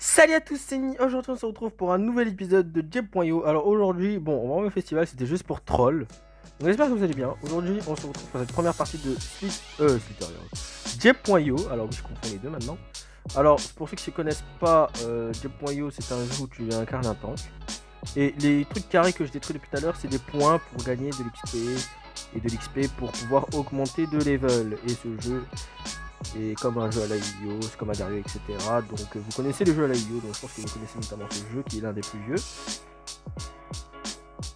Salut à tous, c'est Ni. Aujourd'hui on se retrouve pour un nouvel épisode de Jeb.io. Alors aujourd'hui, bon, on va voir le festival, c'était juste pour troll. Donc j'espère que vous allez bien. Aujourd'hui on se retrouve pour cette première partie de Jeb.io. Alors oui, je confonds les deux maintenant. Alors pour ceux qui ne connaissent pas, Jeb.io c'est un jeu où tu incarnes un tank. Et les trucs carrés que je détruis depuis tout à l'heure, c'est des points pour gagner de l'XP et de l'XP pour pouvoir augmenter de level. Et ce jeu est comme un jeu à la Yu-Gi-Oh, c'est comme un Dario, etc. Donc vous connaissez le jeu à la Yu-Gi-Oh, donc je pense que vous connaissez notamment ce jeu qui est l'un des plus vieux.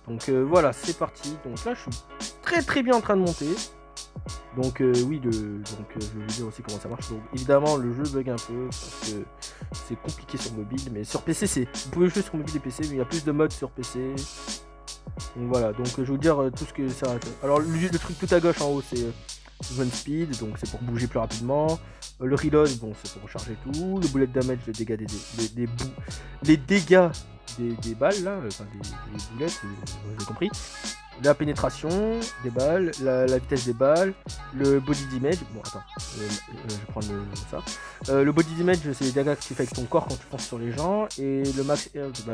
Donc voilà, c'est parti. Donc là, je suis très bien en train de monter. Donc oui, je vais vous dire aussi comment ça marche. Donc évidemment, le jeu bug un peu parce que c'est compliqué sur mobile, mais sur PC, vous pouvez jouer sur mobile et PC, mais il y a plus de modes sur PC. Donc voilà, donc je vais vous dire tout ce que ça. Alors le truc tout à gauche en haut, c'est movement speed, donc c'est pour bouger plus rapidement. Le reload, bon, c'est pour recharger tout. Le bullet damage, les dégâts des balles là, enfin des boulettes, vous avez compris. La pénétration des balles, la vitesse des balles, le body damage. Bon, attends, je vais prendre ça. Le body damage, c'est les dégâts que tu fais avec ton corps quand tu fonces sur les gens. Et le max, merde, je sais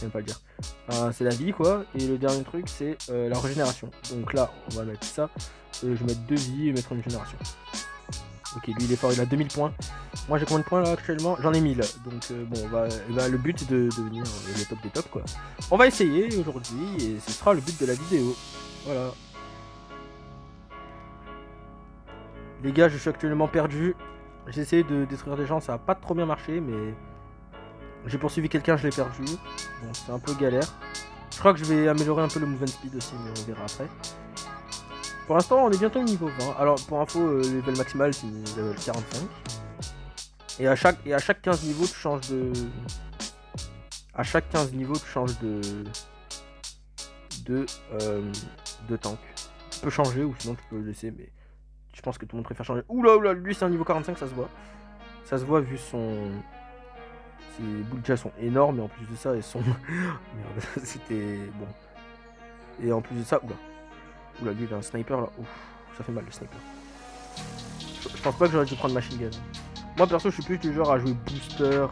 même pas le dire. C'est la vie, quoi. Et le dernier truc, c'est la régénération. Donc là, on va mettre ça. Je vais mettre 2 vies et mettre une régénération. Ok, lui il est fort, il a 2000 points. Moi j'ai combien de points là actuellement? J'en ai 1000. Donc bon, le but c'est de devenir le top des tops quoi. On va essayer aujourd'hui et ce sera le but de la vidéo. Voilà. Les gars, je suis actuellement perdu. J'ai essayé de détruire des gens, ça a pas trop bien marché, mais j'ai poursuivi quelqu'un, je l'ai perdu. Bon, c'est un peu galère. Je crois que je vais améliorer un peu le movement speed aussi, mais on verra après. Pour l'instant, on est bientôt au niveau 20. Alors, pour info, le level maximal, c'est level 45. Et à chaque 15 niveaux, tu changes de... À chaque 15 niveaux, tu changes de tank. Tu peux changer, ou sinon tu peux le laisser, mais... Je pense que tout le monde préfère changer. Oula, lui, c'est un niveau 45, ça se voit. Ça se voit vu son... Ses boules déjà sont énormes, et en plus de ça, elles sont... Merde, c'était... Bon. Et en plus de ça... Oula, lui il a un sniper là. Ouf, ça fait mal le sniper. Je pense pas que j'aurais dû prendre machine gun. Moi perso, je suis plus du genre à jouer booster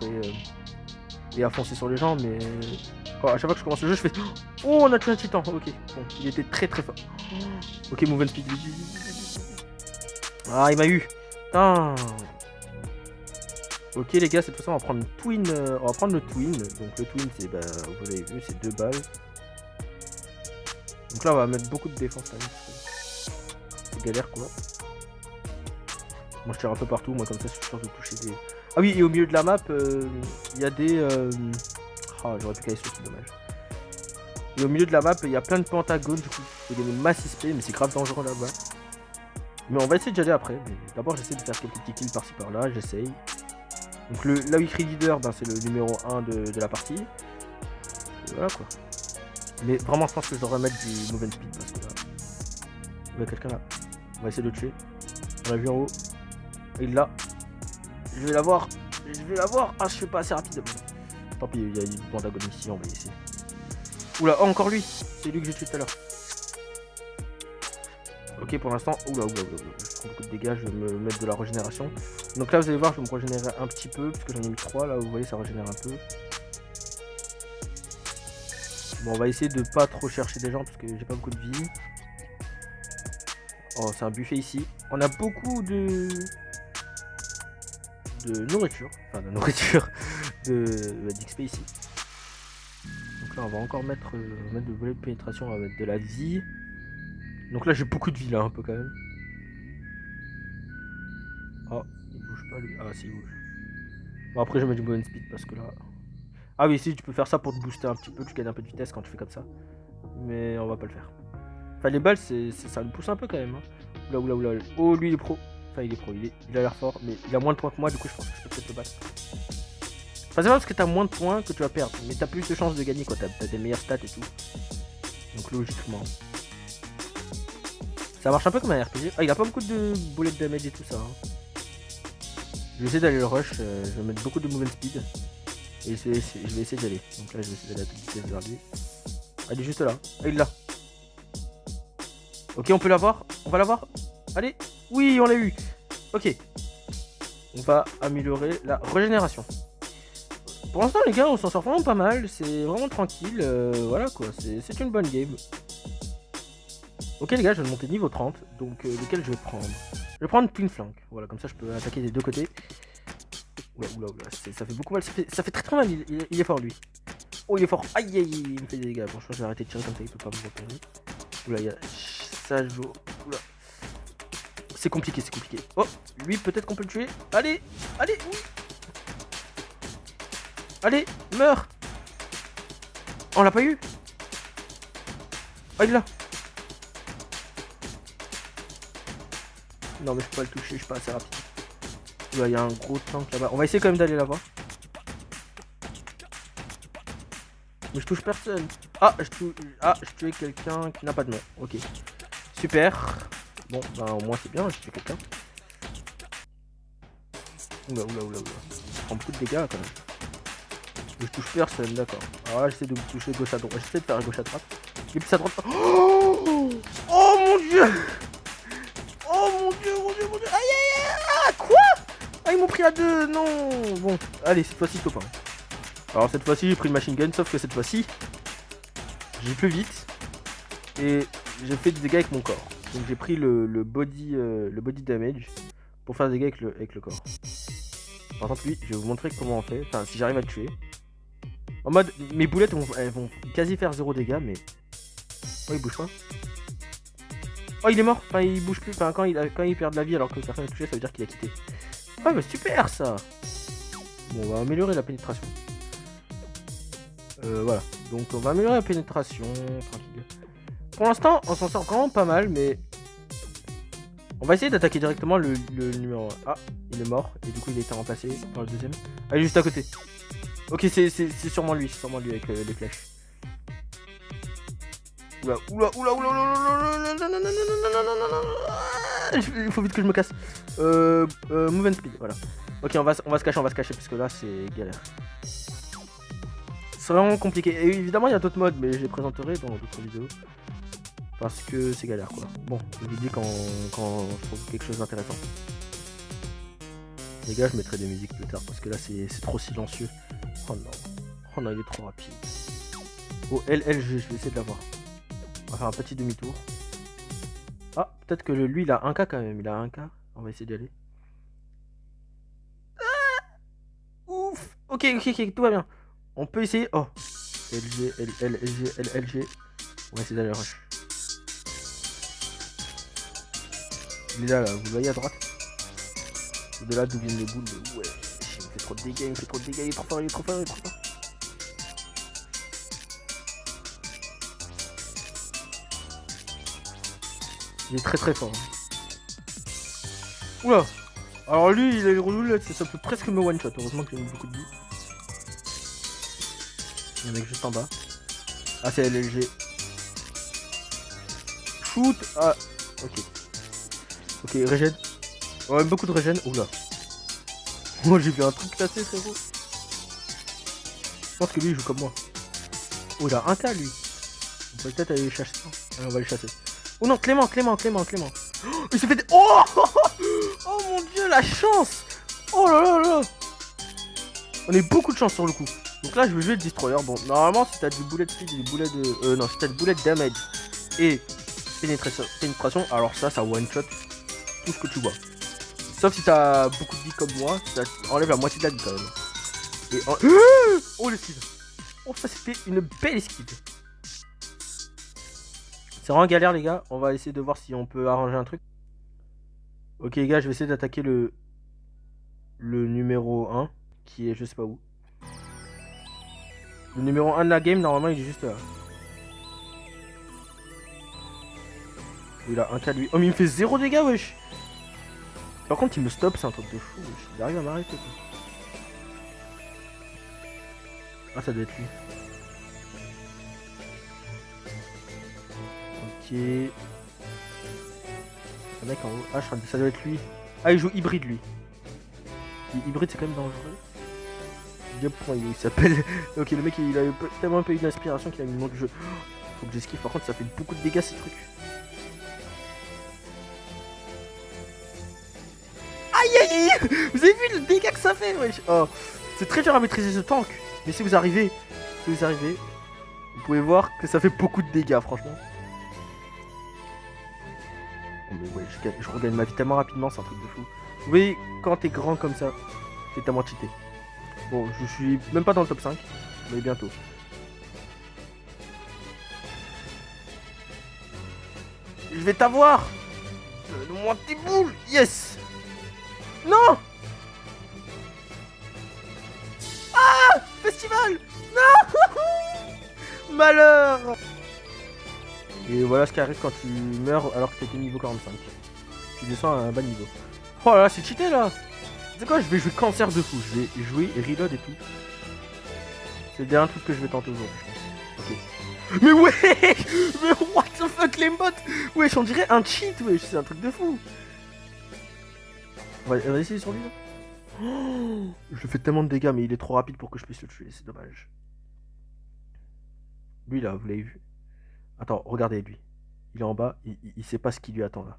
et à foncer sur les gens, mais à chaque fois que je commence le jeu, je fais oh, on a tué un titan. Ok, bon, il était très fort. Ok, movement speed. Ah, il m'a eu. Putain. Ok les gars, cette fois on va prendre le twin. On va prendre le twin. Donc le twin, c'est vous avez vu, c'est 2 balles. Donc là, on va mettre beaucoup de défense quand même. C'est galère quoi. Moi je tire un peu partout, moi comme ça je suis sûr de toucher des... Ah oui, et au milieu de la map, il y a des... Ah, j'aurais pu caler ce c'est dommage. Et au milieu de la map, il y a plein de pentagones, du coup, et des mass XP, mais c'est grave dangereux là-bas. Mais on va essayer d'y aller après. D'abord j'essaie de faire quelques petits kills par-ci par-là, j'essaye. Donc là où écrit leader, c'est le numéro 1 de la partie. Et voilà quoi. Mais vraiment je pense que je devrais mettre du movement speed parce que là... Il y a quelqu'un là. On va essayer de le tuer. On l'a vu en haut. Il l'a. Je vais l'avoir. Ah, je suis pas assez rapide. Tant pis, il y a une bande d'agonie ici, on va essayer. Oula, encore lui. C'est lui que j'ai tué tout à l'heure. Ok, pour l'instant. Oula. Je prends beaucoup de dégâts, je vais me mettre de la régénération. Donc là, vous allez voir, je vais me régénérer un petit peu, parce que j'en ai mis 3. Là, vous voyez, ça régénère un peu. Bon, on va essayer de pas trop chercher des gens, parce que j'ai pas beaucoup de vie. Oh, c'est un buffet ici. On a beaucoup de nourriture, d'XP ici. Donc là on va encore mettre de volet de pénétration, on va mettre de la vie. Donc là j'ai beaucoup de vie là un peu quand même. Oh, il bouge pas lui. Ah si, il bouge. Bon après je vais mettre du movement speed parce que là... Ah oui, si tu peux faire ça pour te booster un petit peu, tu gagnes un peu de vitesse quand tu fais comme ça. Mais on va pas le faire. Enfin les balles ça me pousse un peu quand même. Hein. Oula. Oh lui il est pro. Enfin il est pro, il a l'air fort, mais il a moins de points que moi, du coup je pense que je peux peut-être le battre. Enfin c'est pas parce que t'as moins de points que tu vas perdre, mais t'as plus de chances de gagner quoi, t'as des meilleures stats et tout. Donc logiquement. Ça marche un peu comme un RPG. Ah il a pas beaucoup de bullet damage et tout ça. Hein. Je vais essayer d'aller le rush, je vais mettre beaucoup de movement speed. Et je vais essayer d'y aller. Donc là je vais essayer d'aller à toute vitesse vers lui. Ah il est juste là. Ah il l'a. Ok on peut l'avoir. On va l'avoir. Allez. Oui on l'a eu. Ok. On va améliorer la régénération. Pour l'instant, les gars, on s'en sort vraiment pas mal. C'est vraiment tranquille. Voilà quoi, c'est une bonne game. Ok, les gars, je vais monter niveau 30. Donc, lequel je vais prendre? Je vais prendre Twin Flank. Voilà, comme ça, je peux attaquer des deux côtés. Oula, oula, oula, ça fait beaucoup mal. Ça fait très mal. Il est fort, lui. Oh, il est fort. Aïe, aïe, il me fait des dégâts. Bon, je pense que je vais arrêter de tirer comme ça, il peut pas me repérer. Oula, il y a. Ça joue. Oula. C'est compliqué, c'est compliqué. Oh, lui, peut-être qu'on peut le tuer. Allez, allez, oui. Allez, meurs. Oh, on l'a pas eu. Oh, il est là. Non, mais je peux pas le toucher, je suis pas assez rapide. Il y a un gros tank là-bas. On va essayer quand même d'aller là-bas. Mais je touche personne. Ah, je tuais quelqu'un qui n'a pas de nom. Ok. Super. Bon, bah au moins c'est bien, je tue quelqu'un. Oula, oula, oula, oula. Je prends beaucoup de dégâts quand même. Je touche personne, d'accord. Alors là, j'essaie de me toucher gauche à droite. J'essaie de faire gauche à droite. Et puis à droite. Oh, oh mon dieu. Oh mon dieu, mon dieu, mon dieu. Aïe, aïe, aïe. Ah, quoi? Ah, ils m'ont pris à deux. Non. Bon, allez, cette fois-ci, top 1. Alors cette fois-ci, j'ai pris une machine gun, sauf que cette fois-ci, j'ai plus vite. Et j'ai fait des dégâts avec mon corps. Donc j'ai pris le body damage pour faire des dégâts avec le corps. Par contre, lui, je vais vous montrer comment on fait. Enfin, si j'arrive à le tuer. En mode, mes boulettes, elles vont quasi faire 0 dégâts, mais... Oh, il bouge pas. Oh, il est mort. Enfin, il bouge plus. Enfin, quand il perd de la vie alors que personne n'est touché, ça veut dire qu'il a quitté. Ah, mais super, ça. Bon, on va améliorer la pénétration. Voilà. Donc, on va améliorer la pénétration. Tranquille. Pour l'instant, on s'en sort vraiment pas mal, mais... On va essayer d'attaquer directement le numéro 1. Ah, il est mort. Et du coup, il a été remplacé par le deuxième. Ah, il est juste à côté. Ok, c'est sûrement lui. C'est sûrement lui avec les flèches. Oula, oula, oula, oula, oula, il faut vite que je me casse. Move and speed, voilà. Ok, on va se cacher, parce que là, c'est galère. C'est vraiment compliqué. Et évidemment, il y a d'autres modes, mais je les présenterai dans d'autres vidéos. Parce que c'est galère, quoi. Bon, je vous dis quand je trouve quelque chose d'intéressant. Les gars, je mettrai des musiques plus tard, parce que là, c'est trop silencieux. Oh non. Oh non, il est trop rapide. Oh, LLG, je vais essayer de l'avoir. On va faire un petit demi-tour. Ah, peut-être que lui, il a 1K quand même. Il a 1K. On va essayer d'y aller. Ah, ouf. Ok, tout va bien. On peut essayer. Oh. LG, LG. On va essayer d'aller rush. Il est là, vous le voyez à droite. C'est de là d'où viennent les boules. Ouais, il me fait trop de dégâts, il est trop fort, il est trop fort. Il est très fort. Oula. Alors lui, il a les roulettes, ça peut presque me one-shot. Heureusement que j'ai mis beaucoup de vie. Il y en a juste en bas. Ah, c'est LLG. Shoot. Ah, ok. Ok, régène. Ouais, beaucoup de régène. Oula. Moi, j'ai vu un truc passer, frérot. Je pense que lui, il joue comme moi. Oh, il a un cas, lui. On peut peut-être aller les chasser. Allez, on va les chasser. Oh non, Clément. Oh, il s'est fait des... Oh oh mon dieu, la chance. Oh là là là. On a eu beaucoup de chance sur le coup. Donc là, je vais jouer le destroyer. Bon, normalement, si t'as du bullet speed et du bullet de... non, si t'as du bullet damage et pénétration, alors ça one-shot tout ce que tu vois. Sauf si t'as beaucoup de vie comme moi, ça enlève la moitié de la vie quand même. Et en... Oh, l'esquive. Oh, ça, c'était une belle esquive. C'est vraiment galère, les gars. On va essayer de voir si on peut arranger un truc. Ok, les gars, je vais essayer d'attaquer le numéro 1, qui est je sais pas où. Le numéro 1 de la game, normalement, il est juste là. Il a un cas lui. Oh, mais il me fait 0 dégâts, wesh. Par contre, il me stoppe, c'est un truc de fou, wesh. Il arrive à m'arrêter, quoi. Ah, ça doit être lui. Ok. Un mec en haut. Ah, ça doit être lui. Ah, il joue hybride, lui. Hybride, c'est quand même dangereux. Il s'appelle. Ok, le mec, il a tellement pas eu d'inspiration qu'il a mis le nom du jeu. Faut que j'esquive. Par contre, ça fait beaucoup de dégâts, ces trucs. Aïe aïe aïe. Vous avez vu le dégât que ça fait, wesh. Oh. C'est très dur à maîtriser ce tank. Mais si vous arrivez, vous pouvez voir que ça fait beaucoup de dégâts, franchement. Oh, mais ouais, je regagne ma vie tellement rapidement, c'est un truc de fou. Vous voyez, quand t'es grand comme ça, t'es tellement cheaté. Bon, je suis même pas dans le top 5, mais bientôt. Je vais t'avoir. Donne-moi tes boules. Yes. Non. Ah, festival. Non. Malheur. Et voilà ce qui arrive quand tu meurs alors que t'étais niveau 45. Tu descends à un bas niveau. Oh là là, c'est cheaté là. C'est quoi, je vais jouer cancer de fou. Je vais jouer reload et tout. C'est le dernier truc que je vais tenter aujourd'hui, je pense. Ok. Mais ouais. Mais what the fuck, les bots. Wesh, on dirait un cheat, wesh. C'est un truc de fou. On va essayer sur lui là. Oh, je fais tellement de dégâts, mais il est trop rapide pour que je puisse le tuer. C'est dommage. Lui là, vous l'avez vu. Attends, regardez lui. Il est en bas, il sait pas ce qui lui attend là.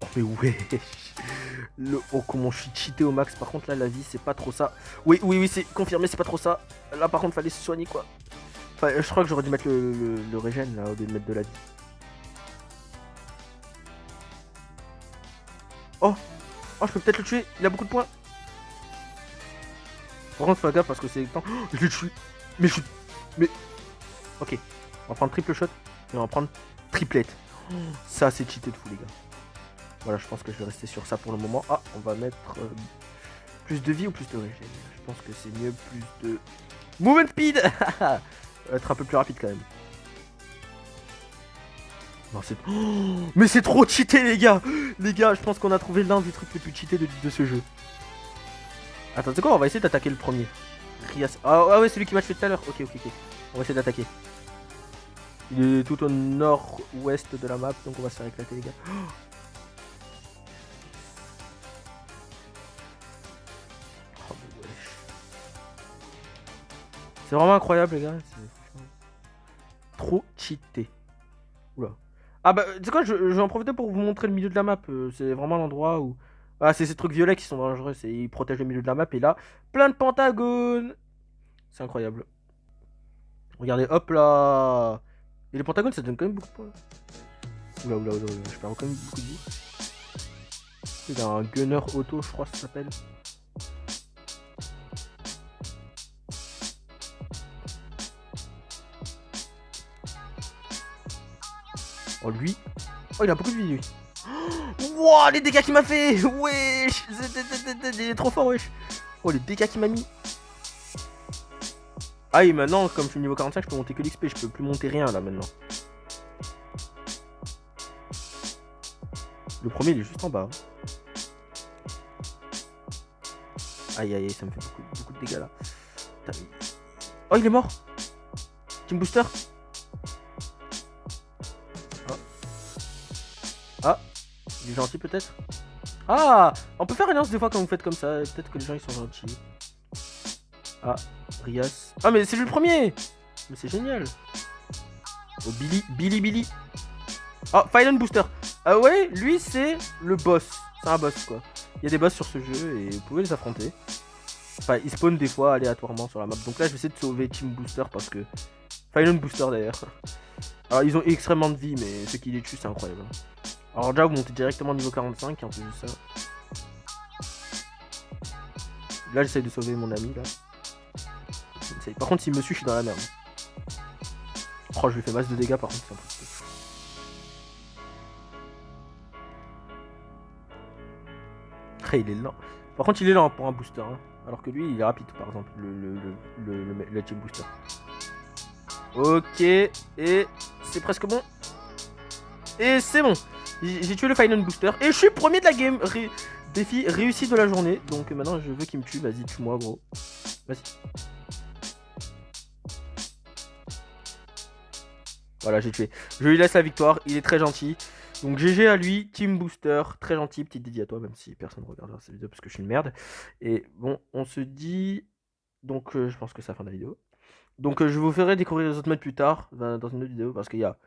Oh mais ouais. Oh comment je suis cheaté au max. Par contre là la vie c'est pas trop ça. Oui c'est confirmé, c'est pas trop ça. Là par contre fallait se soigner quoi. Enfin je crois que j'aurais dû mettre le régène là au lieu de mettre de la vie. Oh je peux peut-être le tuer, il a beaucoup de points. Par contre fais gaffe parce que c'est le temps. Oh, je le tue. Mais. Ok. On va prendre triple shot et on va prendre triplette. Ça c'est cheaté de fou les gars. Voilà, je pense que je vais rester sur ça pour le moment. Ah, on va mettre plus de vie ou plus de régène. Je pense que c'est mieux, plus de movement speed. Être un peu plus rapide quand même. Non, c'est... Oh, mais c'est trop cheaté les gars. Les gars, je pense qu'on a trouvé l'un des trucs les plus cheatés de ce jeu. Attends, c'est quoi? On va essayer d'attaquer le premier. Rias. Ah ouais, celui qui m'a tué tout à l'heure. Ok. On va essayer d'attaquer. Il est tout au nord-ouest de la map, donc on va se faire éclater les gars. C'est vraiment incroyable les gars. Trop cheaté. Oula. Ah bah tu sais quoi, je vais en profiter pour vous montrer le milieu de la map. C'est vraiment l'endroit où... Ah c'est ces trucs violets qui sont dangereux. Ils protègent le milieu de la map. Et là, plein de pentagones. C'est incroyable. Regardez, hop là. Et les pentagones ça donne quand même beaucoup de points. Oula. Je perds quand même beaucoup de vie. Il y a un gunner auto je crois ça s'appelle. Oh lui. Oh il a beaucoup de vie lui. Wouah les dégâts qu'il m'a fait. Wesh. Il est trop fort wesh. Oh les dégâts qu'il m'a mis. Ah et maintenant comme je suis niveau 45 je peux monter que l'XP. Je peux plus monter rien là maintenant. Le premier il est juste en bas. Aïe ça me fait beaucoup de dégâts là. Putain, mais... Oh il est mort. Team Booster. Ah, il est gentil peut-être. Ah, on peut faire alliance des fois quand vous faites comme ça. Peut-être que les gens ils sont gentils. Ah, Rias. Ah mais c'est lui le premier. Mais c'est génial. Oh Billy. Oh Final Booster. Ah ouais, lui c'est le boss. C'est un boss quoi. Il y a des boss sur ce jeu et vous pouvez les affronter. Enfin, ils spawnent des fois aléatoirement sur la map. Donc là je vais essayer de sauver Team Booster parce que... Final Booster d'ailleurs. Alors ils ont extrêmement de vie mais ceux qui les tuent c'est incroyable. Alors déjà vous montez directement niveau 45 en plus de ça. Là j'essaye de sauver mon ami là. Par contre s'il me suit je suis dans la merde. Oh je lui fais masse de dégâts par contre c'est un peu... Il est lent. Par contre il est lent pour un booster hein. Alors que lui il est rapide par exemple le team booster. Ok et c'est presque bon. Et c'est bon. J'ai tué le final booster et je suis premier de la game. Défi réussi de la journée. Donc maintenant je veux qu'il me tue. Vas-y tue-moi gros. Vas-y. Voilà j'ai tué. Je lui laisse la victoire. Il est très gentil. Donc GG à lui, Team Booster, très gentil, petite dédiée à toi, même si personne ne regardera cette vidéo parce que je suis une merde. Et bon, on se dit... Donc je pense que c'est la fin de la vidéo. Donc je vous ferai découvrir les autres modes plus tard, dans une autre vidéo, parce qu'il y a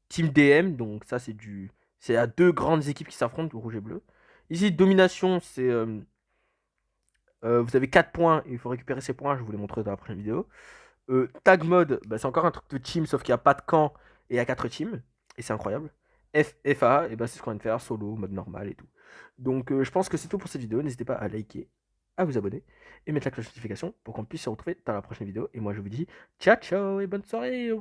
Team DM, donc ça c'est du... C'est à deux grandes équipes qui s'affrontent, le rouge et bleu. Ici, Domination, c'est Vous avez 4 points, il faut récupérer ces points, je vous les montrerai dans la prochaine vidéo. Tag mode, bah, c'est encore un truc de team, sauf qu'il n'y a pas de camp et il y a 4 teams. Et c'est incroyable. FA, et bah, c'est ce qu'on vient de faire, solo, mode normal et tout. Donc je pense que c'est tout pour cette vidéo. N'hésitez pas à liker, à vous abonner et mettre la cloche de notification pour qu'on puisse se retrouver dans la prochaine vidéo. Et moi je vous dis ciao ciao et bonne soirée.